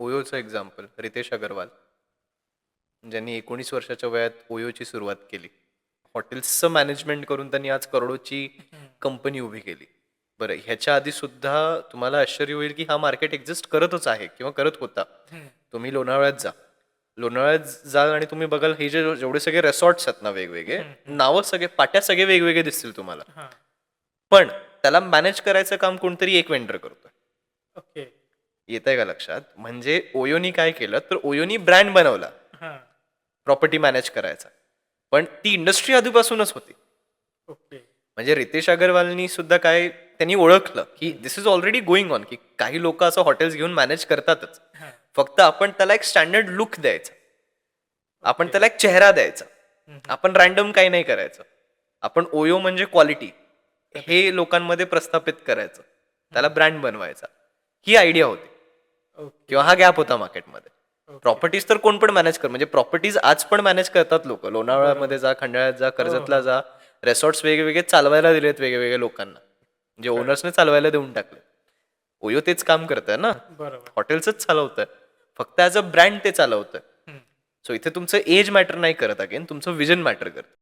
ओयोचं example, Riteish Agarwal, ज्यांनी 19 वर्षाच्या वयात ओयोची सुरुवात केली. हॉटेल्सचं मॅनेजमेंट करून त्यांनी आज करोडोची कंपनी उभी केली. बरं, ह्याच्या आधी सुद्धा तुम्हाला आश्चर्य होईल की हा मार्केट एक्झिस्ट करतच आहे किंवा करत होता. तुम्ही लोणावळ्यात जा, लोणावळ्यात जा आणि तुम्ही बघाल हे जेवढे सगळे रिसॉर्ट्स आहेत ना वेगवेगळे, नावं सगळे पाट्या सगळे वेगवेगळे दिसतील तुम्हाला. पण त्याला मॅनेज करायचं काम कोणतरी एक वेंडर करतोय. ओके. येत आहे का लक्षात? म्हणजे ओयोनी काय केलं तर ओयोनी ब्रँड बनवला प्रॉपर्टी मॅनेज करायचा, पण ती इंडस्ट्री आधीपासूनच होती. ओके. म्हणजे रितेश अगरवालनी सुद्धा काय त्यांनी ओळखलं की दिस इज ऑलरेडी गोइंग ऑन, की काही लोक असं हॉटेल्स घेऊन मॅनेज करतातच, फक्त आपण त्याला एक स्टँडर्ड लुक द्यायचा, आपण त्याला एक चेहरा द्यायचा, आपण रॅन्डम काही नाही करायचं, आपण ओयो म्हणजे क्वालिटी हे लोकांमध्ये प्रस्थापित करायचं, त्याला ब्रँड बनवायचा. ही आयडिया होती किंवा हा गॅप होता मार्केटमध्ये. प्रॉपर्टीज तर कोण पण मॅनेज कर, म्हणजे प्रॉपर्टीज आज पण मॅनेज करतात लोक. लोणावळ्यामध्ये जा, खंडाळ्यात जा, कर्जतला जा, रेसॉर्ट्स वेगवेगळे चालवायला दिलेत वेगवेगळ्या लोकांना, म्हणजे ओनर्सने चालवायला देऊन टाकले. ओयो तेच काम करतंय ना, हॉटेल्सच चालवतंय, फक्त ऍज अ ब्रँड ते चालवतंय. सो इथे तुमचं एज मॅटर नाही करत, अगेन तुमचं विजन मॅटर करतं.